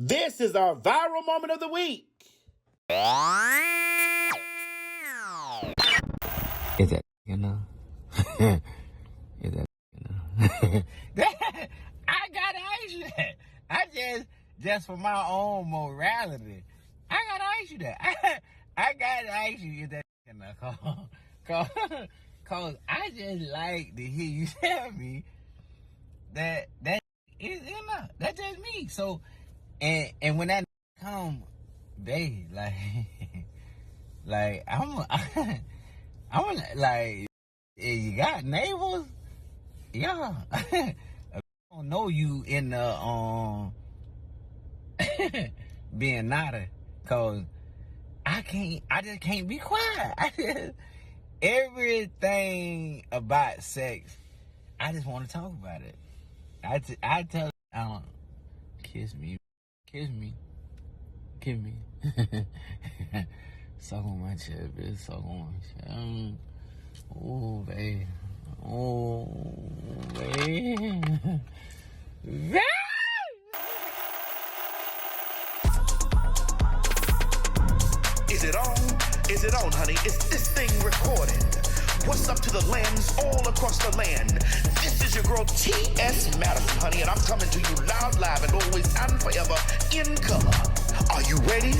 This is our viral moment of the week. Is that, you know? Is that, you know? I gotta ask you that. I just for my own morality, I gotta ask you that. I gotta ask you if that, you know, cause I just like to hear you tell me that is enough. That's just me. So, and when that come, they like I'm like, you got neighbors? Yeah. I don't know you in the being naughty, cause I just can't be quiet. Everything about sex, I just want to talk about it. I tell, kiss me, kiss me. Suck on my chest, bitch. Suck on my chest. Oh, babe. Oh, babe. Is it on? Is it on, honey? Is this thing recorded? What's up to the lens all across the land? This is your girl T.S. Madison, honey, and I'm coming to you loud, live, and always and forever in color. Are you ready?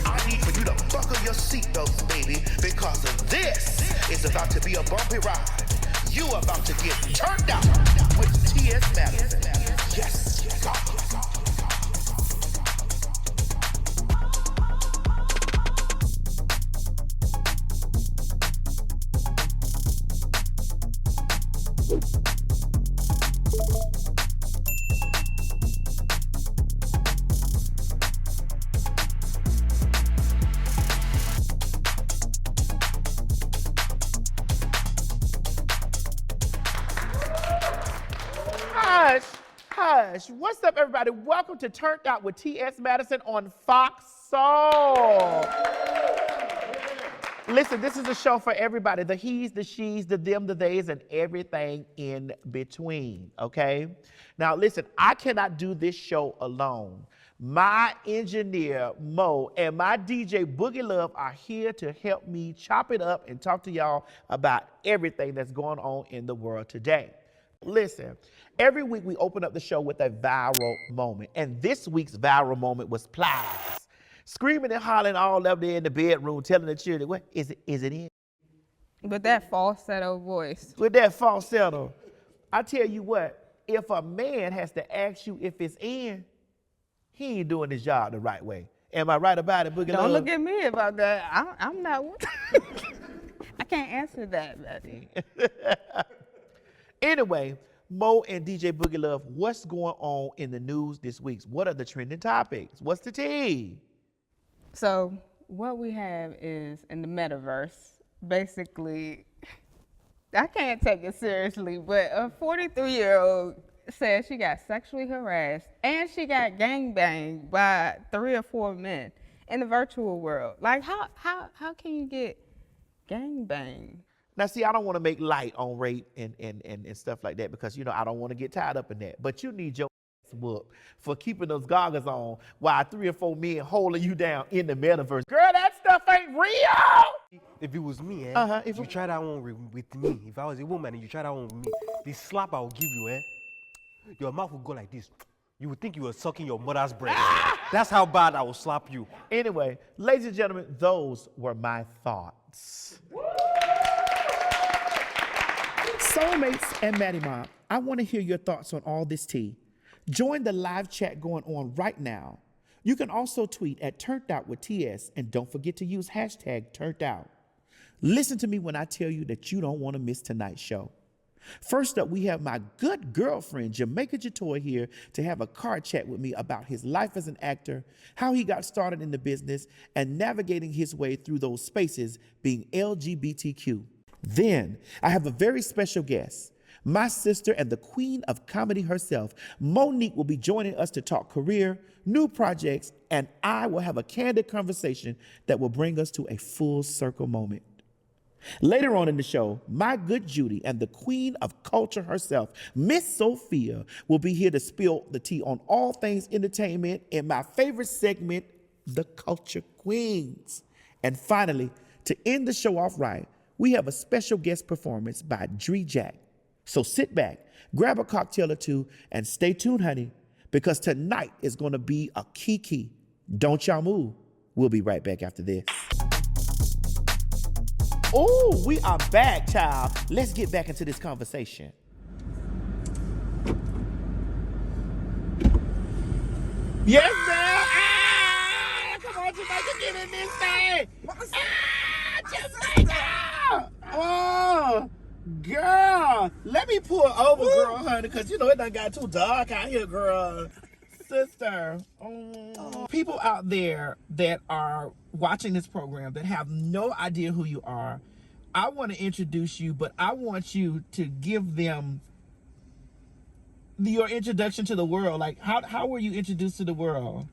I need for you to buckle your seatbelts, baby, because this is about to be a bumpy ride. You about to get turned out with T.S. Madison. Yes, God. Hush. What's up, everybody? Welcome to Turnt Out with T.S. Madison on FOXSOUL. Listen, this is a show for everybody. The he's, the she's, the them, the theys, and everything in between, okay? Now, listen, I cannot do this show alone. My engineer, Mo, and my DJ, Boogie Love, are here to help me chop it up and talk to y'all about everything that's going on in the world today. Listen, every week we open up the show with a viral moment. And this week's viral moment was Plies. Screaming and hollering all up there in the bedroom, telling the children, what is it in? With that falsetto voice. With that falsetto. I tell you what, if a man has to ask you if it's in, he ain't doing his job the right way. Am I right about it, Boogie Love? Don't look at me about that. I'm not. I can't answer that, Betty. Anyway, Mo and DJ Boogie Love, what's going on in the news this week? What are the trending topics? What's the tea? So what we have is in the metaverse, basically, I can't take it seriously, but a 43-year-old said she got sexually harassed and she got gangbanged by 3 or 4 men in the virtual world. Like, how can you get gangbanged? Now, see, I don't want to make light on rape and stuff like that because, you know, I don't want to get tied up in that. But you need your ass whooped for keeping those goggles on while 3 or 4 men holding you down in the metaverse. Girl, that stuff ain't real! If it was me, if you try that one with me, if I was a woman and you try that one with me, the slap I will give you, your mouth will go like this. You would think you were sucking your mother's breast. That's how bad I will slap you. Anyway, ladies and gentlemen, those were my thoughts. Soulmates and Maddie Mob, I want to hear your thoughts on all this tea. Join the live chat going on right now. You can also tweet at Turnt Out with TS, and don't forget to use hashtag Turnt Out. Listen to me when I tell you that you don't want to miss tonight's show. First up, we have my good girlfriend, Jamaica Ja'Toi, here to have a car chat with me about his life as an actor, how he got started in the business, and navigating his way through those spaces being LGBTQ. Then, I have a very special guest. My sister and the queen of comedy herself, Monique, will be joining us to talk career, new projects, and I will have a candid conversation that will bring us to a full circle moment. Later on in the show, my good Judy and the queen of culture herself, Miss Sophia, will be here to spill the tea on all things entertainment in my favorite segment, The Culture Queens. And finally, to end the show off right, we have a special guest performance by Dree Jack. So sit back, grab a cocktail or two, and stay tuned, honey, because tonight is going to be a kiki. Don't y'all move. We'll be right back after this. Oh, we are back, child. Let's get back into this conversation. Yes, sir. Ah, come on, Jamaica, get in this thing. Jamaica. Oh, girl. Let me pull over, girl, honey, because, you know, it done got too dark out here, girl. Sister, people out there that are watching this program that have no idea who you are, I want to introduce you, but I want you to give them your introduction to the world. Like, how were you introduced to the world?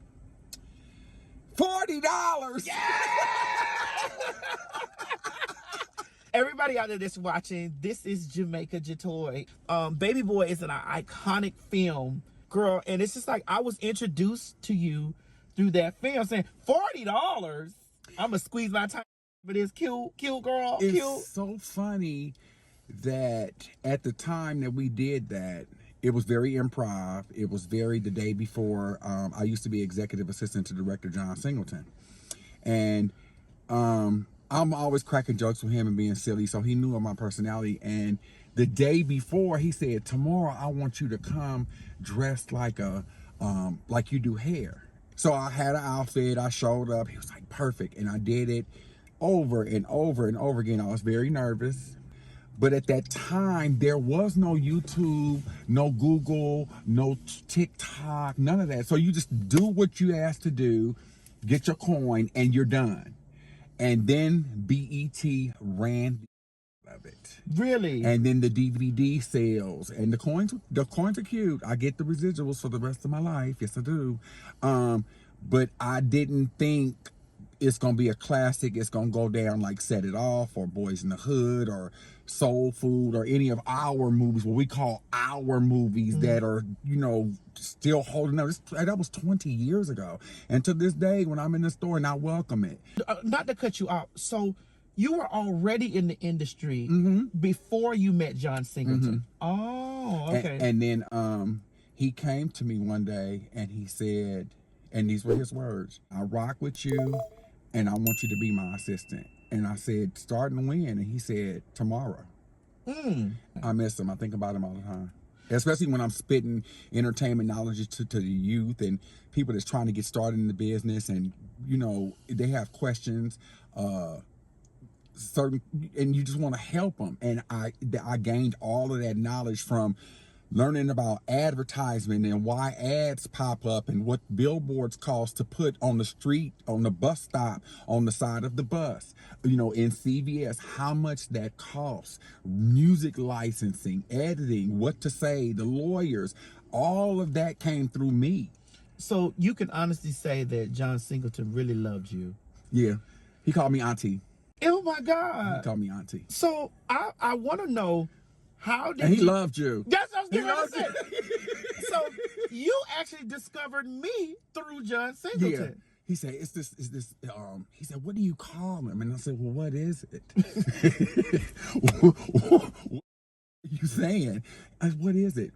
$40. Yeah! Everybody out there that's watching, this is Jamaica Ja'Toi. Baby Boy is an iconic film, girl, and it's just like I was introduced to you through that film, saying $40. I'm gonna squeeze my time, but it's cute, girl, It's cute. so funny that at the time that we did that, it was very improv. It was very the day before. I used to be executive assistant to director John Singleton, and I'm always cracking jokes with him and being silly, so he knew of my personality. And the day before, he said, "Tomorrow, I want you to come dressed like like you do hair." So I had an outfit. I showed up. He was like, "Perfect," and I did it over and over and over again. I was very nervous. But at that time, there was no YouTube, no Google, no TikTok, none of that. So you just do what you asked to do, get your coin, and you're done. And then BET ran of it. Really? And then the DVD sales and the coins are cute. I get the residuals for the rest of my life. Yes, I do. But I didn't think it's gonna be a classic. It's gonna go down like Set It Off or Boys in the Hood or Soul Food or any of our movies, what we call our movies that are, you know, still holding up. That was 20 years ago. And to this day, when I'm in the store, and I welcome it. Not to cut you off. So you were already in the industry before you met John Singleton. Oh, okay. And then he came to me one day and he said, and these were his words, "I rock with you and I want you to be my assistant." And I said, "Starting when?" And he said, "Tomorrow." I miss him. I think about him all the time. Especially when I'm spitting entertainment knowledge to the youth and people that's trying to get started in the business, and, you know, they have questions, and you just want to help them. And I gained all of that knowledge from learning about advertisement and why ads pop up and what billboards cost to put on the street, on the bus stop, on the side of the bus, you know, in CVS, how much that costs, music licensing, editing, what to say, the lawyers, all of that came through me. So you can honestly say that John Singleton really loved you. Yeah. He called me auntie. Oh my God. He called me auntie. So I want to know, how did And he you... loved you. That's what I was He getting ready to loved say. So you actually discovered me through John Singleton. Yeah. He said, he said, "What do you call him?" And I said, "Well, what is it?" What are you saying? I said, "What is it?"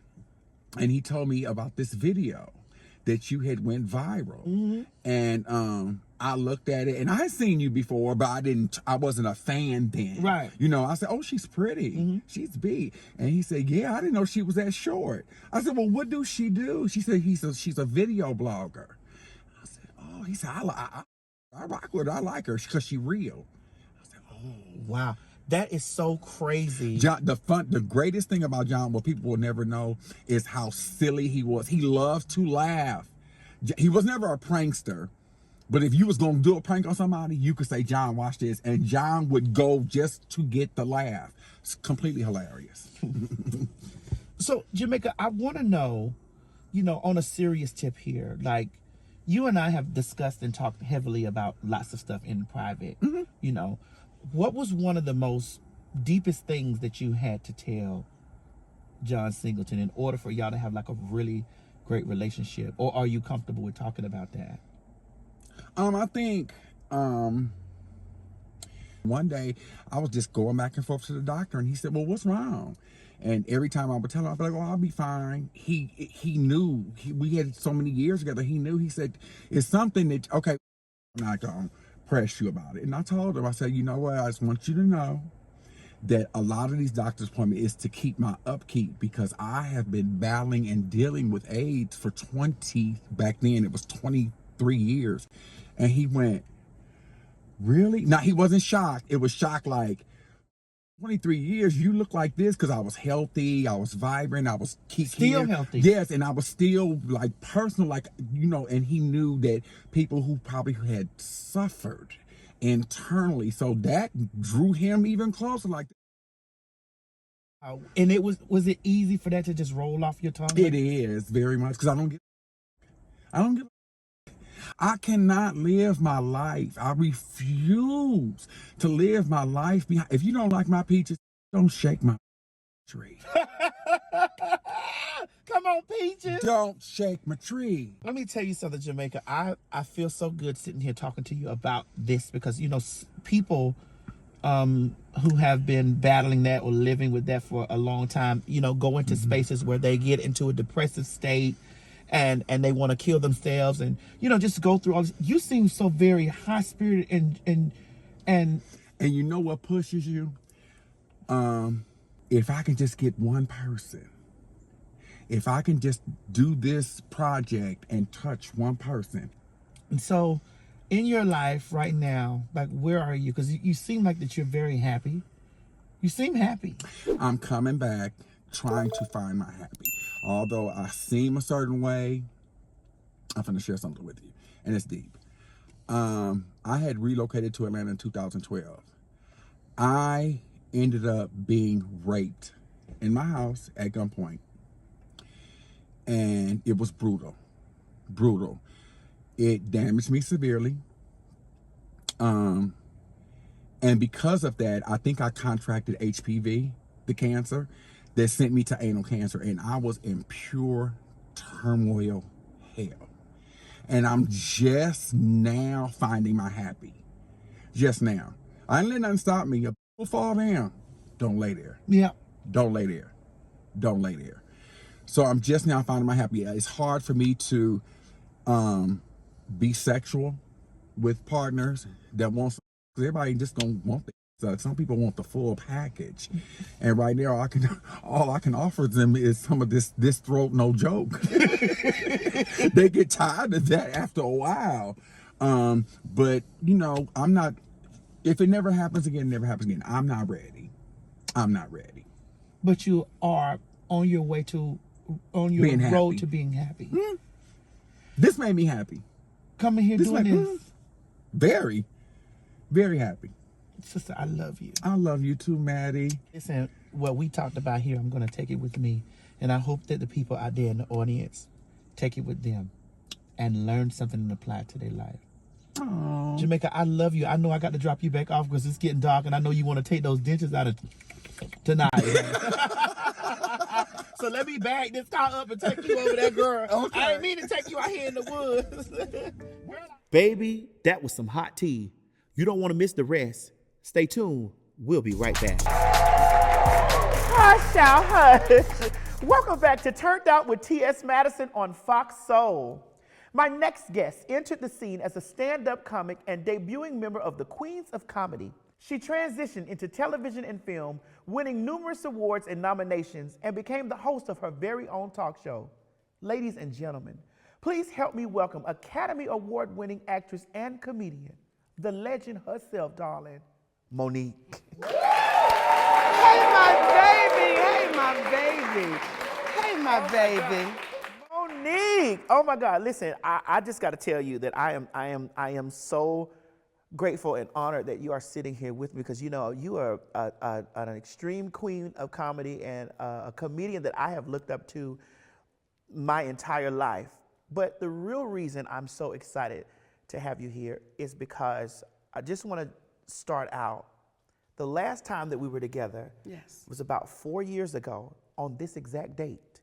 And he told me about this video that you had went viral. And I looked at it, and I had seen you before, but I wasn't a fan then. Right. You know, I said, "Oh, she's pretty. She's big." And he said, "Yeah, I didn't know she was that short." I said, "Well, what does she do?" She said, she's a video blogger. I said, "Oh," he said, I rock with her. I like her because she's real." I said, "Oh." Wow. That is so crazy. John, the greatest thing about John, what people will never know, is how silly he was. He loved to laugh. He was never a prankster, but if you was gonna do a prank on somebody, you could say, "John, watch this," and John would go just to get the laugh. It's completely hilarious. So Jamaica, I want to know, you know, on a serious tip here, like, you and I have discussed and talked heavily about lots of stuff in private, you know, what was one of the most deepest things that you had to tell John Singleton in order for y'all to have like a really great relationship? Or are you comfortable with talking about that? I think one day I was just going back and forth to the doctor, and he said, "Well, what's wrong?" And every time I would tell him, I'd be like, "Oh, I'll be fine." He knew. We had so many years together. He knew. He said, "It's something that, okay, I'm not gonna press you about it." And I told him, I said, "You know what? I just want you to know that a lot of these doctor's appointments is to keep my upkeep, because I have been battling and dealing with AIDS for back then it was 23 years. And he went, "Really?" Now, he wasn't shocked. It was shocked like, 23 years, you look like this, because I was healthy, I was vibrant, I was Still healthy. Yes, and I was still like personal, like, and he knew that people who probably had suffered internally, so that drew him even closer. Like, And was it easy for that to just roll off your tongue? it is very much, because I don't give I cannot live my life. I refuse to live my life behind. If you don't like my peaches, don't shake my tree. Come on, Peaches. Don't shake my tree. Let me tell you something, Jamaica. I feel so good sitting here talking to you about this, because, people who have been battling that or living with that for a long time, go into spaces where they get into a depressive state, and they want to kill themselves, and just go through all this. You seem so very high spirited and you know what pushes you? If I can just get one person, if I can just do this project and touch one person. And so in your life right now, like, where are you? Because you seem like that you're very happy. You seem happy. I'm coming back, trying to find my happy. Although I seem a certain way, I'm finna share something with you, and it's deep. I had relocated to Atlanta in 2012. I ended up being raped in my house at gunpoint, and it was brutal. It damaged me severely. And because of that, I think I contracted HPV, the cancer, that sent me to anal cancer, and I was in pure turmoil hell. And I'm just now finding my happy. Just now. I ain't let nothing stop me. If people fall down, don't lay there. Yeah. Don't lay there. Don't lay there. So I'm just now finding my happy. It's hard for me to be sexual with partners that want, because everybody just don't want the. So some people want the full package, and right now all I can offer them is some of this throat no joke. They get tired of that after a while, but I'm not. If it never happens again, it never happens again. I'm not ready. But you are on your way on your Being road happy. to being happy. This made me happy. Coming here doing this. Very, very happy. Sister, I love you. I love you too, Maddie. Listen, what we talked about here, I'm going to take it with me. And I hope that the people out there in the audience take it with them and learn something and apply it to their life. Aww. Jamaica, I love you. I know I got to drop you back off because it's getting dark, and I know you want to take those dentures out of tonight. So let me bag this car up and take you over there, girl. Okay. I ain't mean to take you out here in the woods. Baby, that was some hot tea. You don't want to miss the rest. Stay tuned. We'll be right back. Hush, y'all, hush. Welcome back to Turnt Out with T.S. Madison on FOXSOUL. My next guest entered the scene as a stand-up comic and debuting member of the Queens of Comedy. She transitioned into television and film, winning numerous awards and nominations, and became the host of her very own talk show. Ladies and gentlemen, please help me welcome Academy Award-winning actress and comedian, the legend herself, darling, Monique. Hey, my baby. Hey, my baby. Hey, my baby. Monique! Oh my God! Listen, I just got to tell you that I am so grateful and honored that you are sitting here with me, because you are an extreme queen of comedy and a comedian that I have looked up to my entire life. But the real reason I'm so excited to have you here is because I just want to start out The last time that we were together was about 4 years ago on this exact date.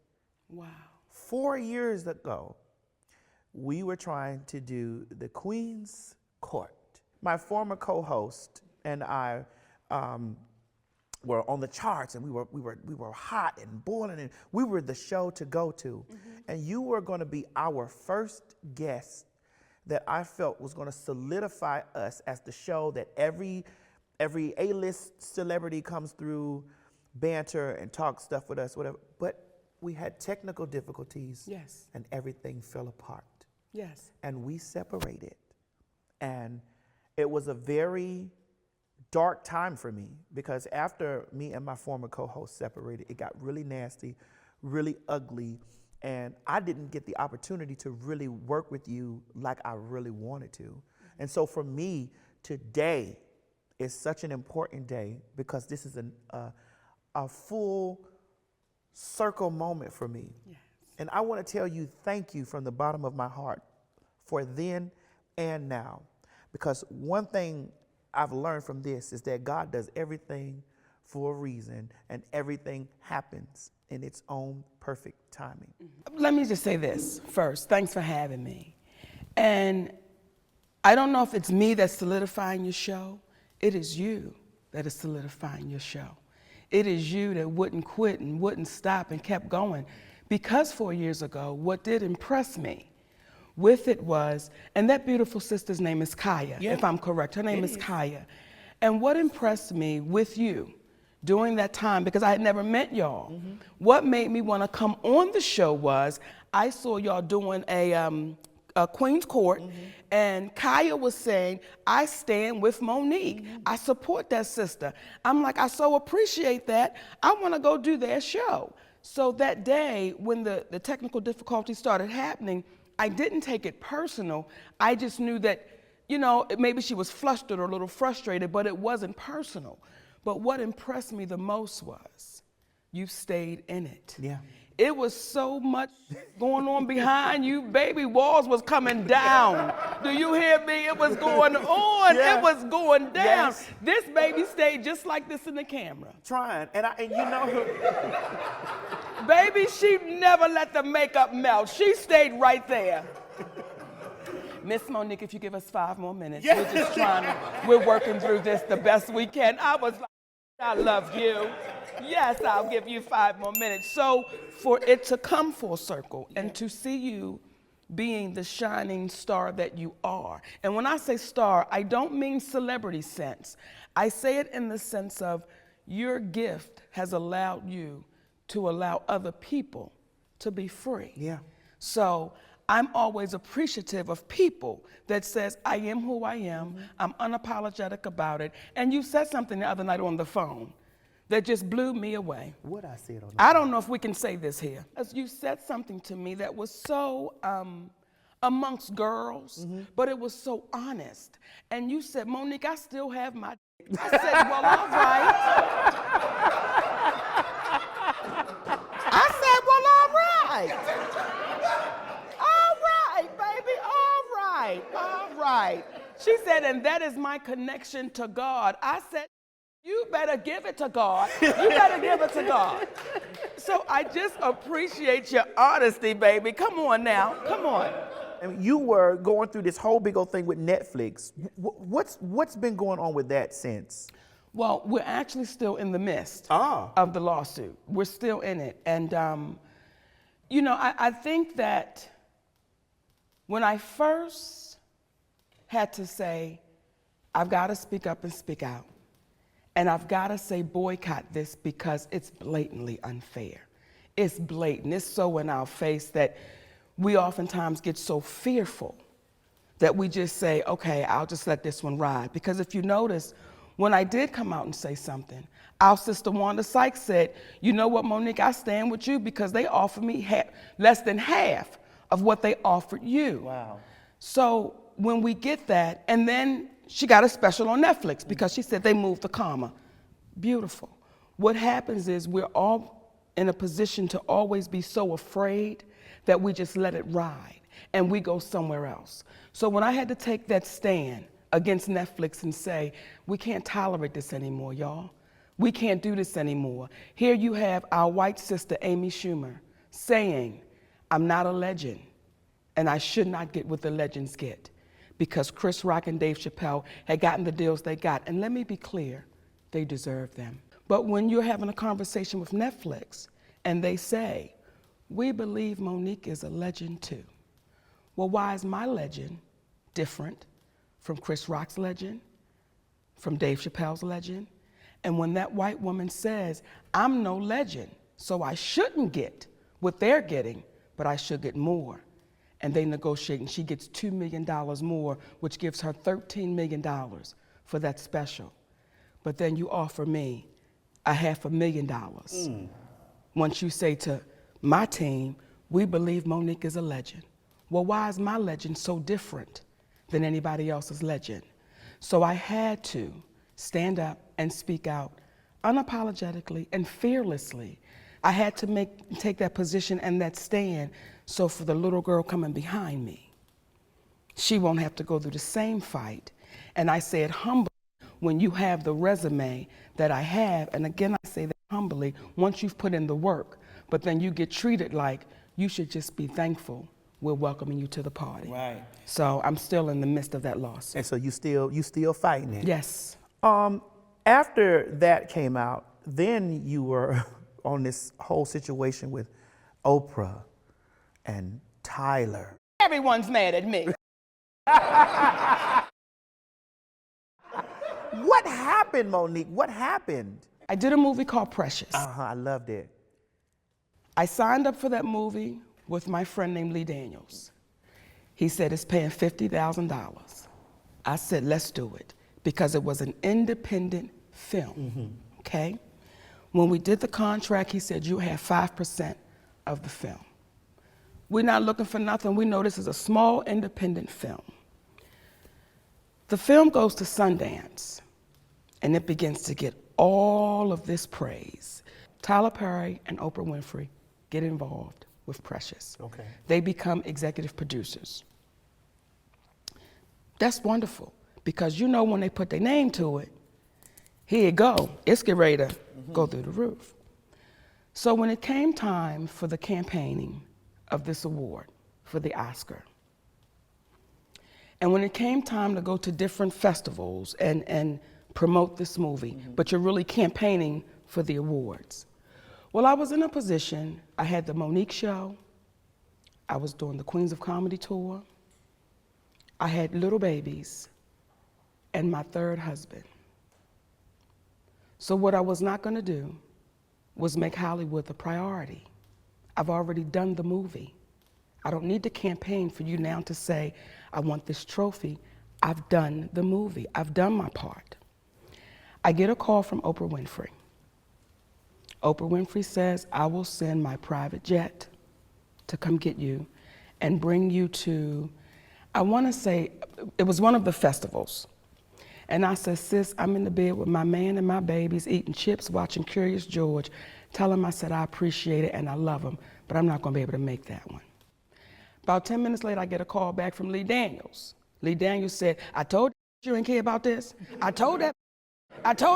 Wow. 4 years ago, we were trying to do the Queen's Court. My former co-host and I were on the charts, and we were hot and boiling, and we were the show to go to. And you were going to be our first guest that I felt was going to solidify us as the show that every A-list celebrity comes through, banter and talk stuff with us, whatever. But we had technical difficulties. Yes. And everything fell apart. Yes. And we separated. And it was a very dark time for me, because after me and my former co-host separated, it got really nasty, really ugly, and I didn't get the opportunity to really work with you like I really wanted to. And so for me, today is such an important day, because this is a full circle moment for me. Yes. And I want to tell you thank you from the bottom of my heart for then and now. Because one thing I've learned from this is that God does everything for a reason, and everything happens in its own perfect timing. Let me just say this first. Thanks for having me. And I don't know if it's me that's solidifying your show. It is you that is solidifying your show. It is you that wouldn't quit and wouldn't stop and kept going. Because 4 years ago, what did impress me with it was, and that beautiful sister's name is Kaya, if I'm correct. Her name is Kaya. And what impressed me with you during that time, because I had never met y'all, what made me want to come on the show was I saw y'all doing a Queen's Court, and Kaya was saying, I stand with Monique. I support that sister. I'm like, I so appreciate that. I want to go do their show. So that day, when the technical difficulties started happening, I didn't take it personal. I just knew that, you know, maybe she was flustered or a little frustrated, but it wasn't personal. But what impressed me the most was you stayed in it. Yeah. It was so much going on behind you. Baby, walls was coming down. Do you hear me? It was going on. Yeah. It was going down. Yes. This baby stayed just like this in the camera. Trying. And you know. Baby, she never let the makeup melt. She stayed right there. Miss Monique, if you give us 5 more minutes, we're just we're working through this the best we can. I was like, I love you. Yes, I'll give you 5 more minutes. So for it to come full circle and to see you being the shining star that you are. And when I say star, I don't mean celebrity sense. I say it in the sense of your gift has allowed you to allow other people to be free. Yeah. So I'm always appreciative of people that says, I am who I am, I'm unapologetic about it. And you said something the other night on the phone that just blew me away. What I said on the I don't know if we can say this here. As you said something to me that was so amongst girls, but it was so honest. And you said, Monique, I still have my I said, well, all right. I said, well, all right. All right, baby, all right. She said, and that is my connection to God. I said, you better give it to God. You better give it to God. So I just appreciate your honesty, baby. Come on now, come on. And you were going through this whole big old thing with Netflix. What's been going on with that since? Well, we're actually still in the midst of the lawsuit. We're still in it. And, you know, I think that when I first had to say, I've got to speak up and speak out, and I've got to say boycott this because it's blatantly unfair. It's blatant. It's so in our face that we oftentimes get so fearful that we just say, okay, I'll just let this one ride. Because if you notice, when I did come out and say something, our sister Wanda Sykes said, you know what, Monique, I stand with you because they offered me less than half of what they offered you. Wow. So when we get that, and then she got a special on Netflix because she said they moved the comma. Beautiful. What happens is we're all in a position to always be so afraid that we just let it ride and we go somewhere else. So when I had to take that stand against Netflix and say, we can't tolerate this anymore, y'all. We can't do this anymore. Here you have our white sister, Amy Schumer, saying, I'm not a legend, and I should not get what the legends get, because Chris Rock and Dave Chappelle had gotten the deals they got. And let me be clear, they deserve them. But when you're having a conversation with Netflix and they say, we believe Monique is a legend too. Well, why is my legend different from Chris Rock's legend, from Dave Chappelle's legend? And when that white woman says, I'm no legend, so I shouldn't get what they're getting, but I should get more. And they negotiate, and she gets $2 million more, which gives her $13 million for that special. But then you offer me $500,000. Once you say to my team, we believe Monique is a legend. Well, why is my legend so different than anybody else's legend? So I had to stand up and speak out unapologetically and fearlessly. I had to take that position and that stand, so for the little girl coming behind me, she won't have to go through the same fight. And I say it humbly, when you have the resume that I have, and again I say that humbly, once you've put in the work, but then you get treated like you should just be thankful we're welcoming you to the party. Right. So I'm still in the midst of that loss. And so you still fighting it? Yes. After that came out, then you were on this whole situation with Oprah and Tyler. Everyone's mad at me. What happened, Monique? What happened? I did a movie called Precious. I loved it. I signed up for that movie with my friend named Lee Daniels. He said it's paying $50,000. I said, let's do it, because it was an independent film, okay? When we did the contract, he said, you have 5% of the film. We're not looking for nothing. We know this is a small independent film. The film goes to Sundance, and it begins to get all of this praise. Tyler Perry and Oprah Winfrey get involved with Precious. Okay. They become executive producers. That's wonderful, because you know when they put their name to it, here you go, it's getting ready to go through the roof. So when it came time for the campaigning of this award for the Oscar, and when it came time to go to different festivals and promote this movie, but you're really campaigning for the awards. Well, I was in a position, I had the Monique show, I was doing the Queens of Comedy tour, I had little babies, and my third husband. So what I was not gonna do was make Hollywood the priority. I've already done the movie. I don't need to campaign for you now to say, I want this trophy. I've done the movie, I've done my part. I get a call from Oprah Winfrey. Oprah Winfrey says, I will send my private jet to come get you and bring you to, I wanna say, it was one of the festivals. And I said, sis, I'm in the bed with my man and my babies, eating chips, watching Curious George. Tell him I said I appreciate it and I love him, but I'm not gonna be able to make that one. About 10 minutes later, I get a call back from Lee Daniels. Lee Daniels said, I told you ain't care about this. I told her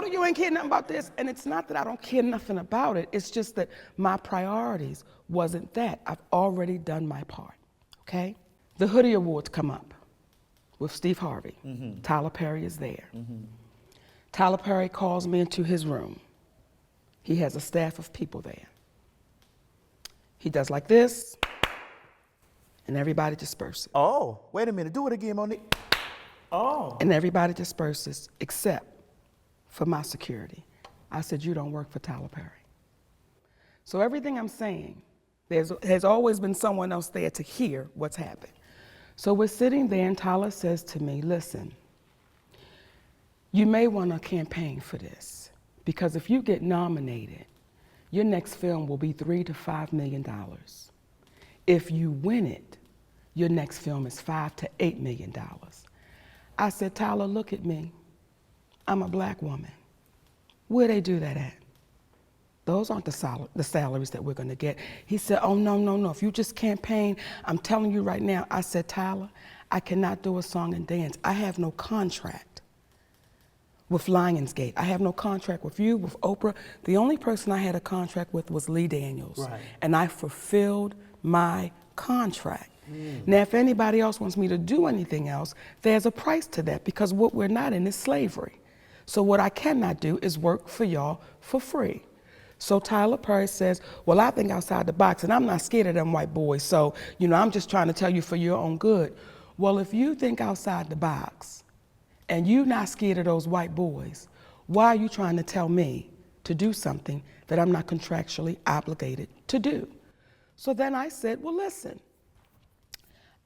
you ain't care nothing about this. And it's not that I don't care nothing about it. It's just that my priorities wasn't that. I've already done my part, okay? The Hoodie Awards come up with Steve Harvey. Tyler Perry is there. Tyler Perry calls me into his room. He has a staff of people there. He does like this, and everybody disperses. Oh, wait a minute. Do it again, Monique. Oh. And everybody disperses except for my security. I said, you don't work for Tyler Perry. So everything I'm saying, there's always been someone else there to hear what's happened. So we're sitting there and Tyler says to me, listen, you may want to campaign for this, because if you get nominated, your next film will be $3 to $5 million. If you win it, your next film is $5 to $8 million. I said, Tyler, look at me. I'm a black woman. Where they do that at? Those aren't the salaries that we're gonna get. He said, oh, no. If you just campaign, I'm telling you right now. I said, Tyler, I cannot do a song and dance. I have no contract with Lionsgate. I have no contract with you, with Oprah. The only person I had a contract with was Lee Daniels. Right. And I fulfilled my contract. Now, if anybody else wants me to do anything else, there's a price to that, because what we're not in is slavery. So what I cannot do is work for y'all for free. So Tyler Perry says, well, I think outside the box, and I'm not scared of them white boys, so, I'm just trying to tell you for your own good. Well, if you think outside the box, and you're not scared of those white boys, why are you trying to tell me to do something that I'm not contractually obligated to do? So then I said, well, listen,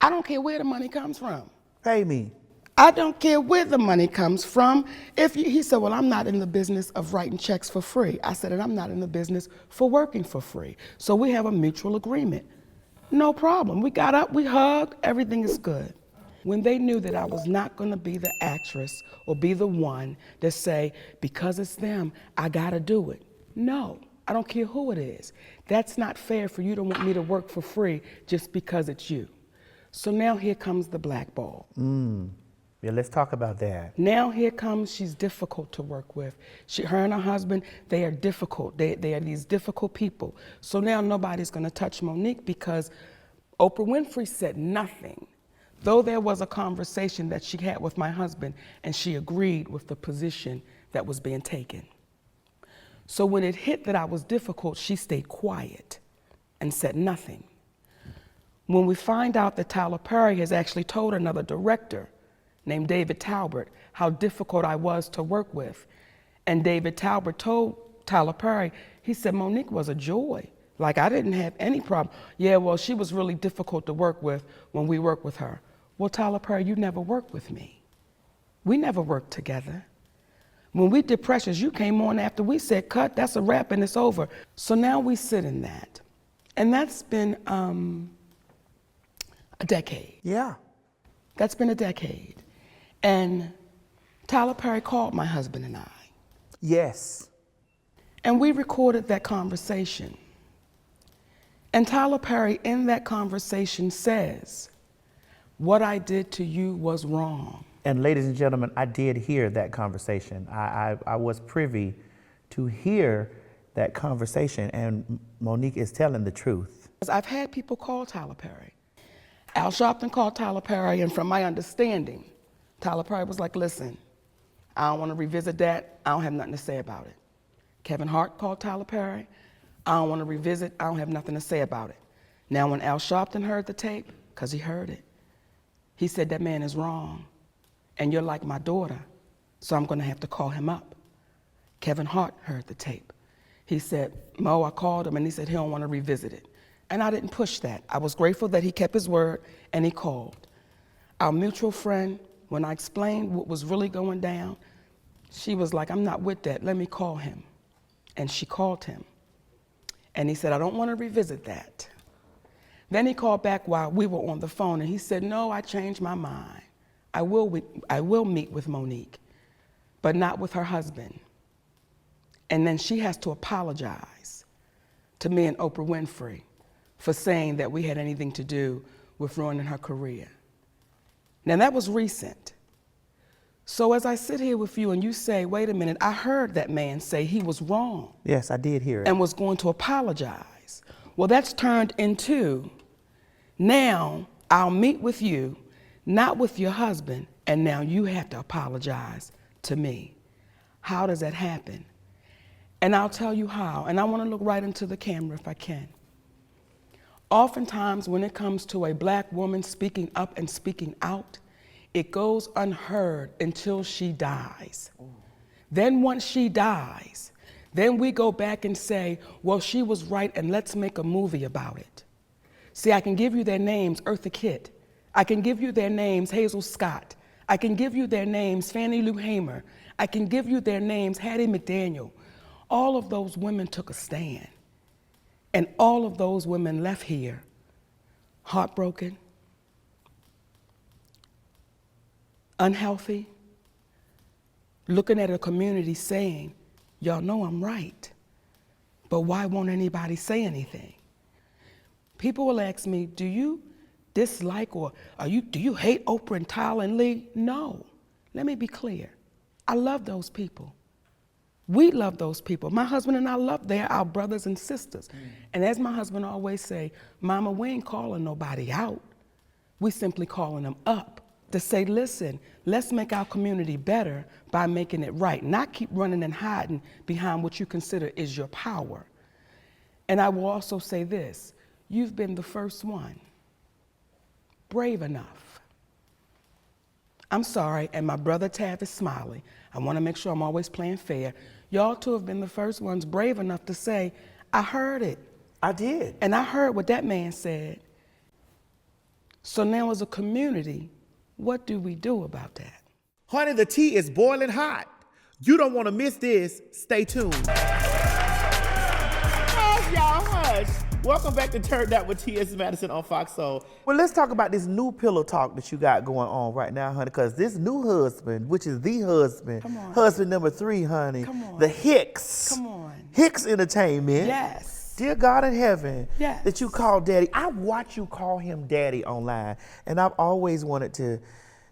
I don't care where the money comes from. Pay me. I don't care where the money comes from. He said, well, I'm not in the business of writing checks for free. I said, and I'm not in the business for working for free. So we have a mutual agreement. No problem. We got up, we hugged, everything is good. When they knew that I was not going to be the actress or be the one that say, because it's them, I got to do it. No, I don't care who it is. That's not fair for you to want me to work for free just because it's you. So now here comes the blackball. Yeah, let's talk about that. Now here comes, she's difficult to work with. Her and her husband, they are difficult. They are these difficult people. So now nobody's going to touch Monique because Oprah Winfrey said nothing. Though there was a conversation that she had with my husband, and she agreed with the position that was being taken. So when it hit that I was difficult, she stayed quiet and said nothing. When we find out that Tyler Perry has actually told another director named David Talbert how difficult I was to work with, and David Talbert told Tyler Perry, he said, Monique was a joy. Like, I didn't have any problem. Yeah, well, she was really difficult to work with when we worked with her. Well, Tyler Perry, you never worked with me. We never worked together. When we did Precious, you came on after we said, cut, that's a wrap and it's over. So now we sit in that. And that's been a decade. Yeah. That's been a decade. And Tyler Perry called my husband and I. Yes. And we recorded that conversation. And Tyler Perry in that conversation says, what I did to you was wrong. And ladies and gentlemen, I did hear that conversation. I was privy to hear that conversation, and Monique is telling the truth. I've had people call Tyler Perry. Al Sharpton called Tyler Perry, and from my understanding, Tyler Perry was like, listen, I don't want to revisit that. I don't have nothing to say about it. Kevin Hart called Tyler Perry. I don't want to revisit. I don't have nothing to say about it. Now, when Al Sharpton heard the tape, because he heard it, he said, that man is wrong. And you're like my daughter, so I'm going to have to call him up. Kevin Hart heard the tape. He said, Mo, I called him, and he said he don't want to revisit it. And I didn't push that. I was grateful that he kept his word, and he called. Our mutual friend, when I explained what was really going down, she was like, I'm not with that. Let me call him. And she called him. And he said, I don't want to revisit that. Then he called back while we were on the phone, and he said, no, I changed my mind. I will meet with Monique, but not with her husband. And then she has to apologize to me and Oprah Winfrey for saying that we had anything to do with ruining her career. Now that was recent. So as I sit here with you and you say, wait a minute, I heard that man say he was wrong. Yes, I did hear it. And was going to apologize. Well, that's turned into, now I'll meet with you, not with your husband, and now you have to apologize to me. How does that happen? And I'll tell you how, and I want to look right into the camera if I can. Oftentimes when it comes to a black woman speaking up and speaking out, it goes unheard until she dies. Then once she dies, then we go back and say, well, she was right and let's make a movie about it. See, I can give you their names, Eartha Kitt. I can give you their names, Hazel Scott. I can give you their names, Fannie Lou Hamer. I can give you their names, Hattie McDaniel. All of those women took a stand. And all of those women left here heartbroken, unhealthy, looking at a community saying, y'all know I'm right, but why won't anybody say anything? People will ask me, do you dislike or do you hate Oprah and Tyler and Lee? No. Let me be clear. I love those people. We love those people. My husband and I love, they're our brothers and sisters. And as my husband always say, Mama, we ain't calling nobody out. We simply calling them up to say, listen, let's make our community better by making it right. Not keep running and hiding behind what you consider is your power. And I will also say this, you've been the first one brave enough. I'm sorry, and my brother Tav is smiling. I want to make sure I'm always playing fair. Y'all two have been the first ones brave enough to say, I heard it. I did. And I heard what that man said. So now as a community, what do we do about that? Honey, the tea is boiling hot. You don't want to miss this. Stay tuned. Hush, y'all, hush. Welcome back to Turnt Out with T.S. Madison on FOXSOUL. Well, let's talk about this new pillow talk that you got going on right now, honey, because this new husband, which is the husband, husband number 3, honey, the Hicks. Hicks Entertainment. Yes. Dear God in heaven, Yes. that you call daddy. I watch you call him daddy online, and I've always wanted to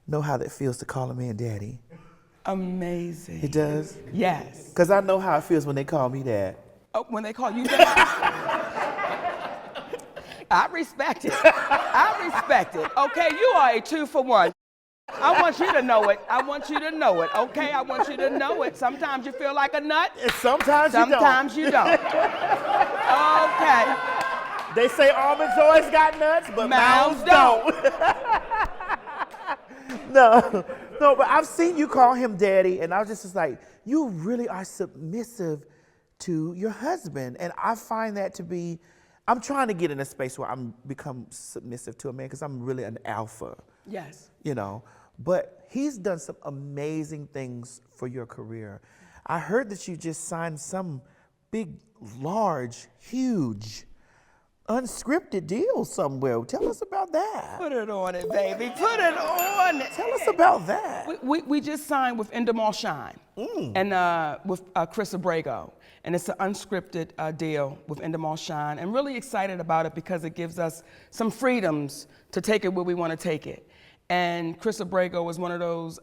know how that feels to call a man daddy. Amazing. It does? Yes. Because I know how it feels when they call me dad. Oh, when they call you dad? I respect it. I respect it. Okay, you are a 2-for-1. I want you to know it. I want you to know it. Okay, I want you to know it. Sometimes you feel like a nut. Sometimes you don't. Sometimes you don't. Okay. They say Almond Joy's got nuts, but Mounds don't. No, but I've seen you call him daddy, and I was just like, you really are submissive to your husband. And I find that to be, I'm trying to get in a space where I'm become submissive to a man because I'm really an alpha. Yes. You know, but he's done some amazing things for your career. I heard that you just signed some big, large, huge, unscripted deal somewhere. Tell us about that. Put it on it, baby. Put it on it. Tell us about that. We just signed with Endemol Shine and with Chris Abrego. And it's an unscripted deal with Endemol Shine. And really excited about it because it gives us some freedoms to take it where we want to take it. And Chris Abrego is one of those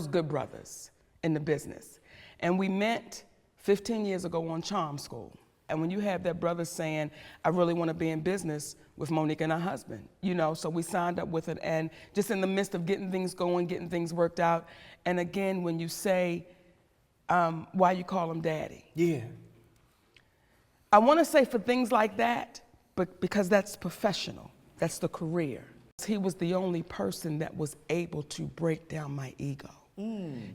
good brothers in the business. And we met 15 years ago on Charm School. And when you have that brother saying, I really want to be in business with Monique and her husband, you know, so we signed up with it, and just in the midst of getting things going, getting things worked out. And again, when you say, why you call him daddy? Yeah. I want to say for things like that, but because that's professional, that's the career. He was the only person that was able to break down my ego.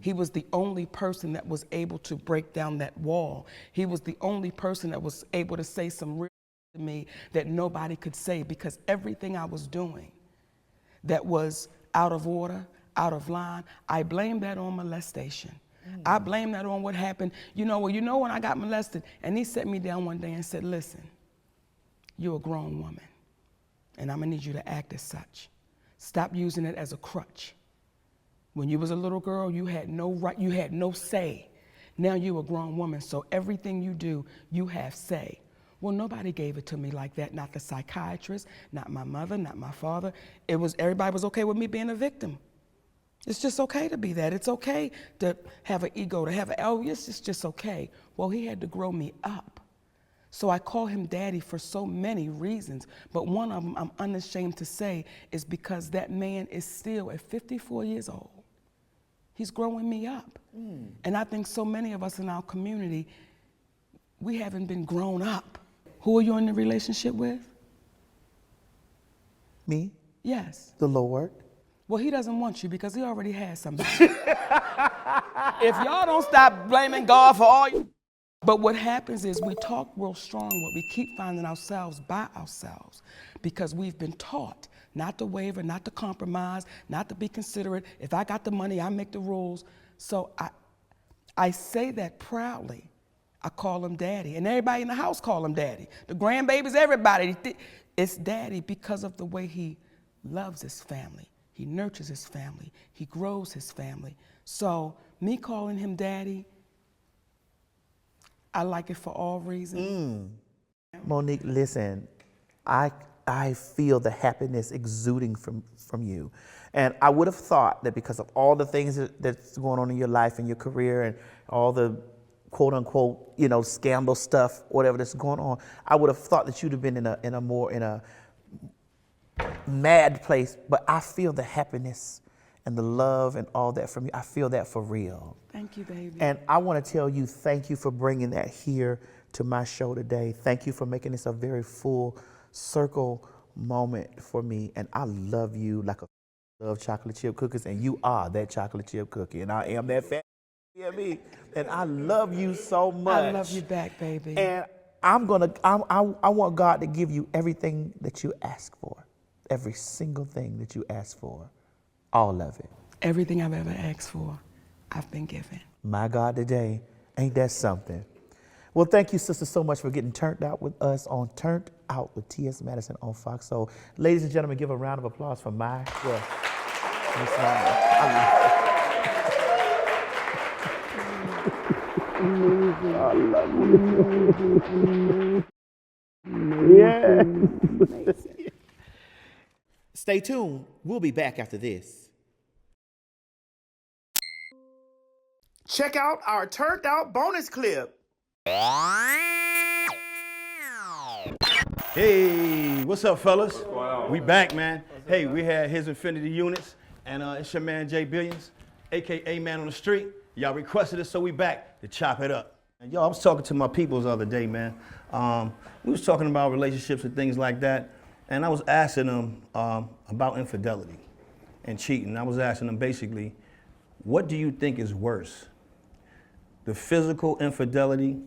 He was the only person that was able to break down that wall. He was the only person that was able to say some real to me that nobody could say, because everything I was doing that was out of order, out of line, I blame that on molestation. I blame that on what happened. You know when I got molested, and he sat me down one day and said, listen, you're a grown woman, and I'm gonna need you to act as such. Stop using it as a crutch. When you was a little girl, you had no right, you had no say. Now you're a grown woman, so everything you do, you have say. Well, nobody gave it to me like that, not the psychiatrist, not my mother, not my father. Everybody was okay with me being a victim. It's just okay to be that. It's okay to have an ego, to have it's just okay. Well, he had to grow me up. So I call him daddy for so many reasons, but one of them I'm unashamed to say is because that man is still at 54 years old. He's growing me up. And I think so many of us in our community, we haven't been grown up. Who are you in a relationship with? Me? Yes. The Lord. Well, he doesn't want you because he already has somebody. If y'all don't stop blaming God for all you... But what happens is we talk real strong, but we keep finding ourselves by ourselves because we've been taught not to waver, not to compromise, not to be considerate. If I got the money, I make the rules. So I say that proudly. I call him daddy, and everybody in the house call him daddy. The grandbabies, everybody. It's daddy because of the way he loves his family. He nurtures his family. He grows his family. So me calling him daddy, I like it for all reasons. Monique, listen, I I feel the happiness exuding from you. And I would have thought that because of all the things that's going on in your life and your career and all the quote unquote, scandal stuff, whatever that's going on, I would have thought that you'd have been in a mad place. But I feel the happiness and the love and all that from you. I feel that for real. Thank you, baby. And I want to tell you, thank you for bringing that here to my show today. Thank you for making this a very full circle moment for me. And I love you like a love chocolate chip cookies, and you are that chocolate chip cookie, and I am that fat. You hear me? And I love you so much. I love you back, baby. And I want God to give you everything that you ask for, every single thing that you ask for, all of it. Everything I've ever asked for, I've been given. My God, today, ain't that something? Well, thank you, sister, so much for getting turned out with us on Turnt Out with T.S. Madison on Fox Soul. Ladies and gentlemen, give a round of applause for my girl, Miss I love you. Yeah. Stay tuned. We'll be back after this. Check out our Turned Out bonus clip. Hey, what's up, fellas? What's going on? We back, man. Hey, we had his Infinity Units, and it's your man Jay Billions, aka Man on the Street. Y'all requested it, so we back to chop it up. And yo, I was talking to my peoples the other day, man. We was talking about relationships and things like that, and I was asking them about infidelity and cheating. I was asking them basically, what do you think is worse, the physical infidelity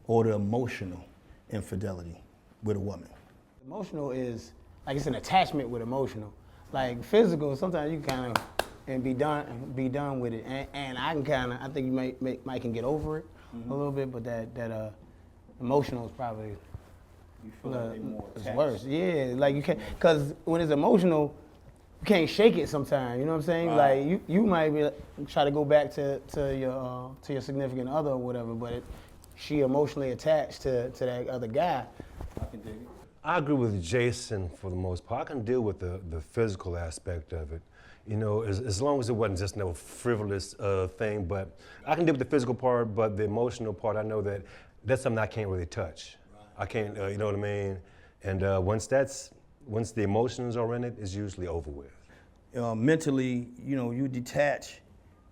or the emotional infidelity with a woman? Emotional is, like, it's an attachment with emotional. Like physical, sometimes you kind of and be done with it. And I think you might can get over it a little bit, but that emotional is probably it's worse. Yeah, like you can't, because when it's emotional, you can't shake it sometimes. You know what I'm saying? Right. Like you might be try to go back to your significant other or whatever, but she emotionally attached to that other guy. I can dig it. I agree with Jason for the most part. I can deal with the physical aspect of it. You know, as long as it wasn't just no frivolous thing, but I can deal with the physical part, but the emotional part, I know that's something I can't really touch. Right. I can't, you know what I mean? And once the emotions are in it, it's usually over with. Mentally, you detach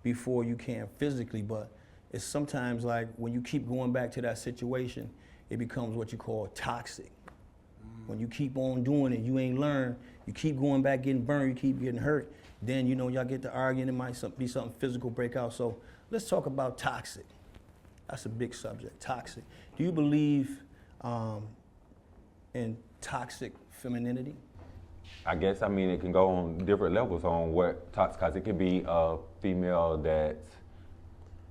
before you can physically, but it's sometimes like when you keep going back to that situation, it becomes what you call toxic. When you keep on doing it, you ain't learn, you keep going back, getting burned, you keep getting hurt, then y'all get to arguing, it might be something physical break out. So let's talk about toxic. That's a big subject, toxic. Do you believe in toxic femininity? I guess, it can go on different levels on what toxic, because it could be a female that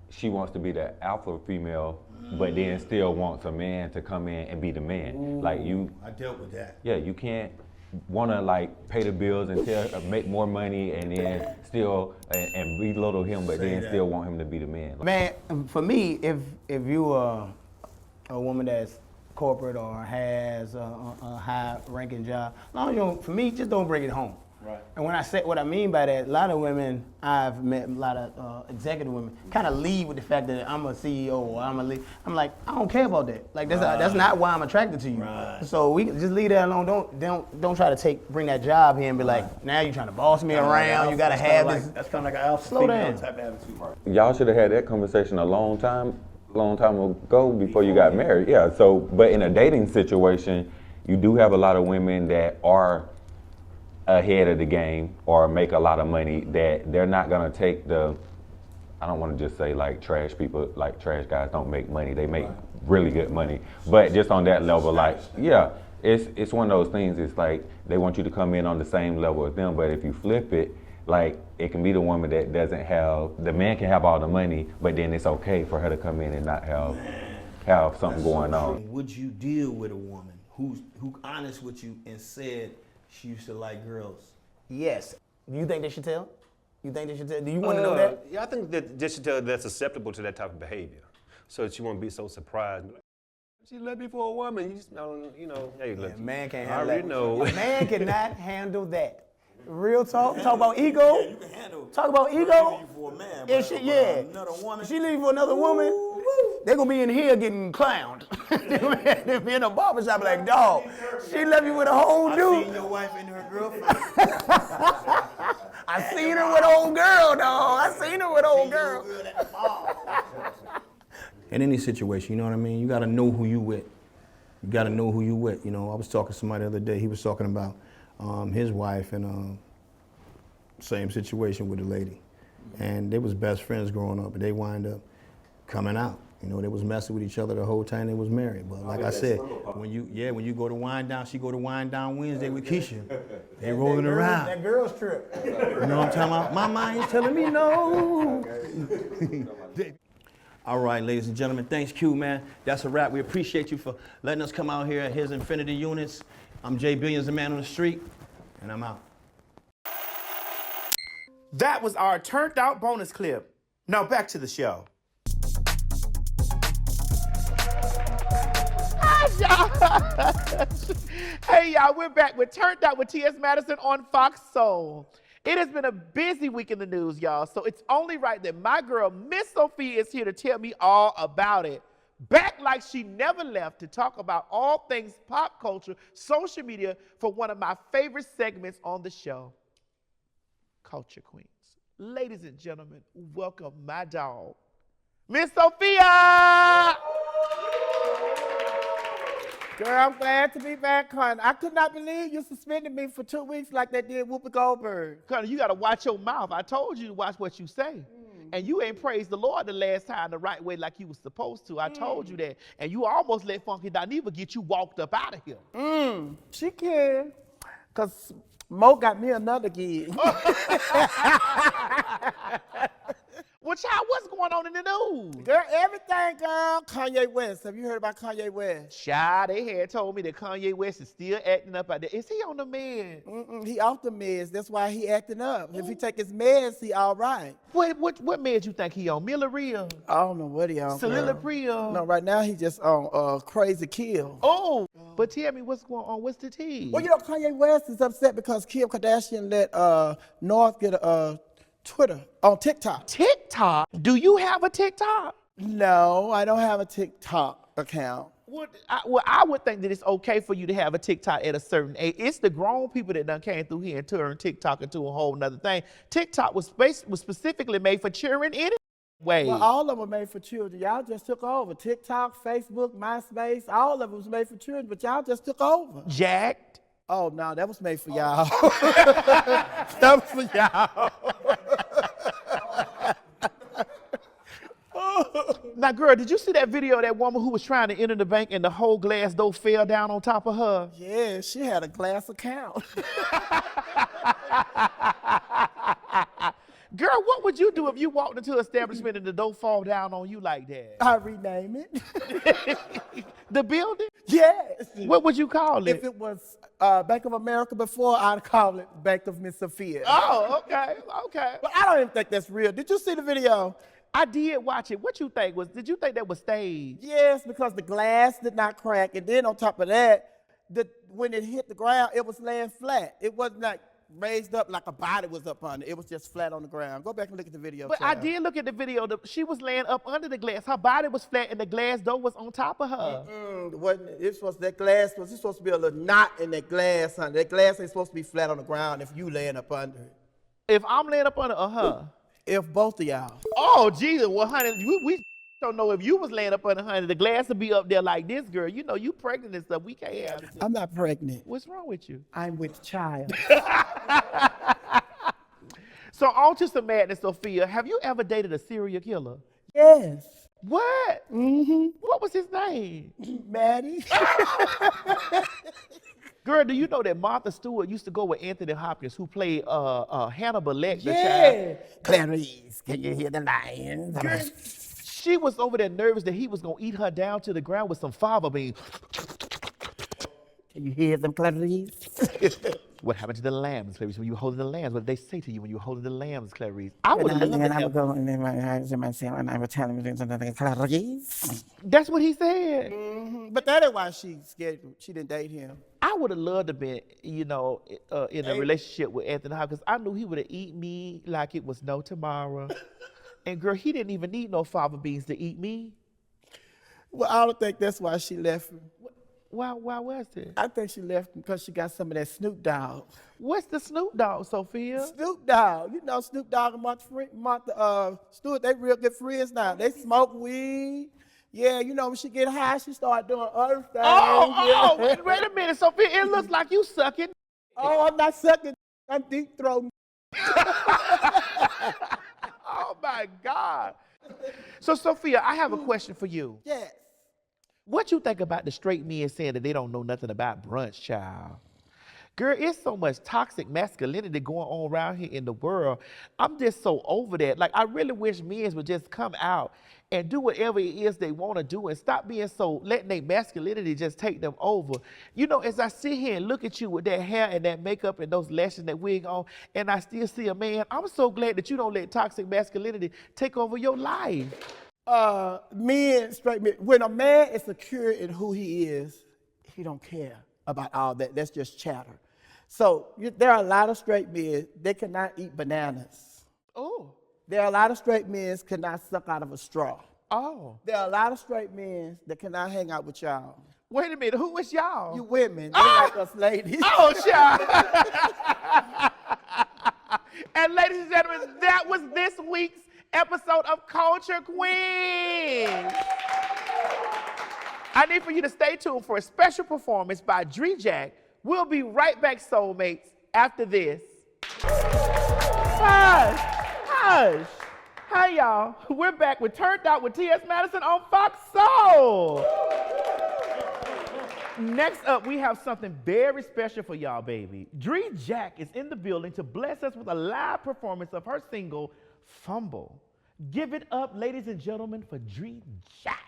she wants to be the alpha female, but then still wants a man to come in and be the man. Ooh, like you. I dealt with that. Yeah, you can't want to pay the bills and make more money and then still and belittle him, but then still want him to be the man. Man, for me, if you are a woman that's corporate or has a high-ranking job, for me, just don't bring it home. Right. And when I say what I mean by that, a lot of women I've met, a lot of executive women, kind of lead with the fact that I'm a CEO or I'm a lead. I'm like, I don't care about that. Like that's not why I'm attracted to you. Right. So we just leave that alone. Don't try to bring that job here and be like, now you're trying to boss me around. You gotta have this. That's kind of like an alpha slow female down type of attitude. Y'all should have had that conversation a long time ago before you got married. Yeah. So, but in a dating situation, you do have a lot of women that are ahead of the game or make a lot of money that they're not gonna take I don't want to just say like trash people, like trash guys don't make money. They make really good money, but just on that level, it's one of those things. It's like they want you to come in on the same level as them, but if you flip it, like it can be the woman that doesn't have, the man can have all the money, but then it's okay for her to come in and not have something going on. Would you deal with a woman who honest with you and said she used to like girls? Yes. Do you think they should tell? You think they should tell? Do you want to know that? Yeah, I think that they should tell that's acceptable to that type of behavior, so that you won't be so surprised. She left me for a woman. You just don't, you know. Hey, look, Man can't I handle already that. know. A man cannot handle that. Real talk. Talk about ego. You can handle. Talk about ego. For a man, If she, yeah. another woman. She leave for another woman. They gonna be in here getting clowned. They be in a barbershop like, dog. She left you with a whole dude. I seen your wife and her girlfriend. I seen her with old girl, dog. I seen her with old girl. In any situation, you know what I mean? You gotta know who you with. You gotta know who you with. You know, I was talking to somebody the other day, he was talking about his wife and same situation with the lady. And they was best friends growing up, but they wind up coming out. You know, they was messing with each other the whole time they was married. But like I said, when you go to wind down, she go to wind down Wednesday with Keisha. They rolling around. That girl's trip. You know what I'm talking about? My mind's telling me no. All right, ladies and gentlemen, thanks Q, man. That's a wrap. We appreciate you for letting us come out here at his Infinity Units. I'm Jay Billions, the man on the street, and I'm out. That was our turned out bonus clip. Now back to the show. Hey y'all, we're back with Turnt Out with T.S. Madison on Fox Soul. It has been a busy week in the news, y'all, so it's only right that my girl, Miss Sophia, is here to tell me all about it. Back like she never left to talk about all things pop culture, social media, for one of my favorite segments on the show, Culture Queens. Ladies and gentlemen, welcome my dog, Miss Sophia! Girl, I'm glad to be back, hon. I could not believe you suspended me for 2 weeks like they did Whoopi Goldberg. Connie, you gotta watch your mouth. I told you to watch what you say. And you ain't praised the Lord the last time the right way like you was supposed to. I told you that. And you almost let Funky Dineva get you walked up out of here. She can, because Mo got me another gig. Well, child, what's going on in the news? Girl, everything, girl. Kanye West. Have you heard about Kanye West? Child, they had told me that Kanye West is still acting up out there. Is he on the meds? He off the meds. That's why he acting up. If he take his meds, he all right. What meds you think he on? Milareal? I don't know what he on. Solilopril? No, right now he just on Crazy Kill. Oh, but tell me what's going on. What's the tea? Well, you know, Kanye West is upset because Kim Kardashian let North get a Twitter on TikTok. TikTok? Do you have a TikTok? No, I don't have a TikTok account. I would think that it's okay for you to have a TikTok at a certain age. It's the grown people that done came through here and turned TikTok into a whole nother thing. TikTok was specifically made for children anyway. Well, all of them were made for children. Y'all just took over. TikTok, Facebook, MySpace, all of them was made for children, but y'all just took over. Jacked? Oh, no, that was made for y'all. That was for y'all. Now, girl, did you see that video of that woman who was trying to enter the bank and the whole glass door fell down on top of her? Yeah, she had a glass account. Girl, what would you do if you walked into an establishment and the door fall down on you like that? I'd rename it. The building? Yes. What would you call it? If it was Bank of America before, I'd call it Bank of Miss Sophia. Oh, okay. But I don't even think that's real. Did you see the video? I did watch it. What you think did you think that was staged? Yes, because the glass did not crack. And then on top of that, when it hit the ground, it was laying flat. It wasn't like raised up like a body was up on it. It was just flat on the ground. Go back and look at the video. But child. I did look at the video. She was laying up under the glass. Her body was flat and the glass door was on top of her. It's supposed to be a little knot in that glass, honey. That glass ain't supposed to be flat on the ground if you laying up under it. If I'm laying up under her? If both of y'all. Oh, Jesus. Well, honey, we don't know if you was laying up under, honey. The glass would be up there like this, girl. You know, you pregnant and stuff. We can't have it. I'm not pregnant. What's wrong with you? I'm with child. So on to some madness, Sophia. Have you ever dated a serial killer? Yes. What? Mm-hmm. What was his name? Maddie. Girl, do you know that Martha Stewart used to go with Anthony Hopkins, who played Hannibal Lecter? Yeah. Clarice, can you hear the lions? Girl, she was over there nervous that he was going to eat her down to the ground with some fava beans. Can you hear them, Clarice? What happened to the lambs, Clarice? When you were holding the lambs, what did they say to you when you were holding the lambs, Clarice? I would have loved to have. And I would tell him, Clarice. That's what he said. But that is why she scared. She didn't date him. I would have loved to be, in a relationship with Anthony Hopkins. I knew he would have eat me like it was no tomorrow. And girl, he didn't even need no fava beans to eat me. Well, I don't think that's why she left him. Why was it? I think she left him because she got some of that Snoop Dogg. What's the Snoop Dogg, Sophia? Snoop Dogg. You know Snoop Dogg and Martha Stewart, they real good friends now. They smoke weed. Yeah, you know, when she get high, she start doing other things. Wait a minute, Sophia. It looks like you sucking. Oh, I'm not sucking. I'm deep throating. Oh, my God. So, Sophia, I have a question for you. Yes. What you think about the straight men saying that they don't know nothing about brunch, child? Girl, it's so much toxic masculinity going on around here in the world. I'm just so over that. Like, I really wish men would just come out and do whatever it is they want to do and stop being so, letting their masculinity just take them over. You know, as I sit here and look at you with that hair and that makeup and those lashes and that wig on, and I still see a man, I'm so glad that you don't let toxic masculinity take over your life. Straight men, when a man is secure in who he is, he don't care about all that. That's just chatter. So there are a lot of straight men, they cannot eat bananas. Oh. There are a lot of straight men cannot suck out of a straw. Oh. There are a lot of straight men that cannot hang out with y'all. Wait a minute, who was y'all? You women, they like us ladies. Oh, child. And ladies and gentlemen, that was this week's episode of Culture Queens. I need for you to stay tuned for a special performance by Dree Jack. We'll be right back, soulmates, after this. Hush. Hi, y'all. We're back with Turnt Out with T.S. Madison on FOXSOUL. Next up, we have something very special for y'all, baby. Dree Jack is in the building to bless us with a live performance of her single, Fumble. Give it up, ladies and gentlemen, for Dree Jack.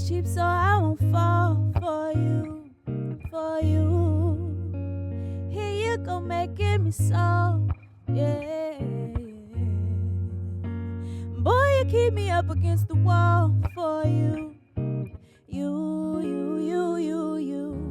Cheap, so I won't fall for you. Here you go, making me so, yeah. Boy, you keep me up against the wall for you.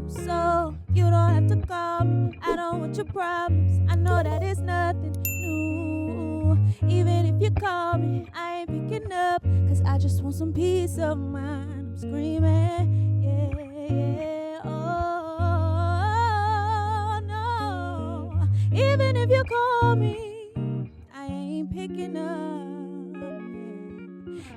So you don't have to call me. I don't want your problems. I know that it's nothing new. Even if you call me, I ain't picking up, 'cause I just want some peace of mind. Screaming, yeah, oh no. Even if you call me, I ain't picking up.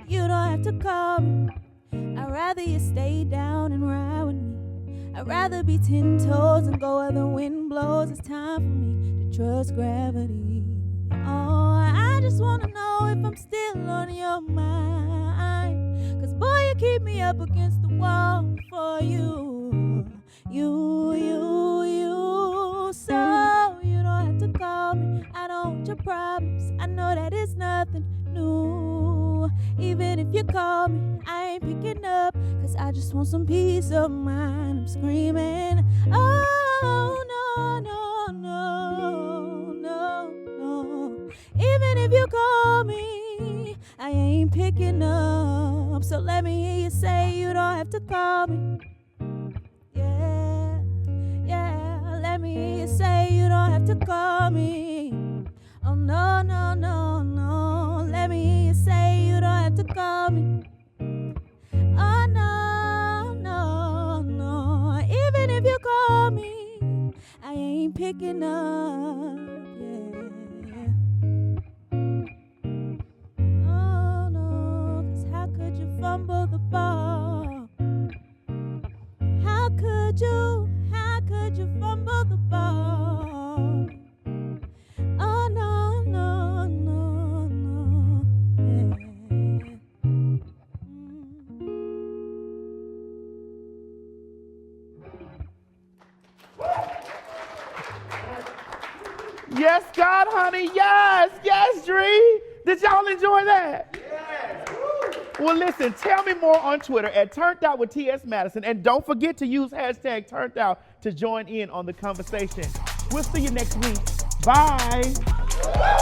You don't have to call me. I'd rather you stay down and ride with me. I'd rather be 10 toes and go where the wind blows. It's time for me to trust gravity. Oh, I just wanna know if I'm still on your mind. 'Cause boy, you keep me up against the wall for you. So you don't have to call me. I don't want your problems. I know that it's nothing new. Even if you call me, I ain't picking up, 'cause I just want some peace of mind. I'm screaming, oh no. Even if you call me, I ain't picking up. So let me hear you say you don't have to call me. Yeah, let me hear you say you don't have to call me. Oh no. Let me hear you say you don't have to call me. Oh no. Even if you call me, I ain't picking up. Fumble the ball. How could you fumble the ball? God, honey. Yes, yes, Dree. Did y'all enjoy that? Yes. Well, listen, tell me more on Twitter at Turnt Out with T.S. Madison. And don't forget to use hashtag Turnt Out to join in on the conversation. We'll see you next week. Bye.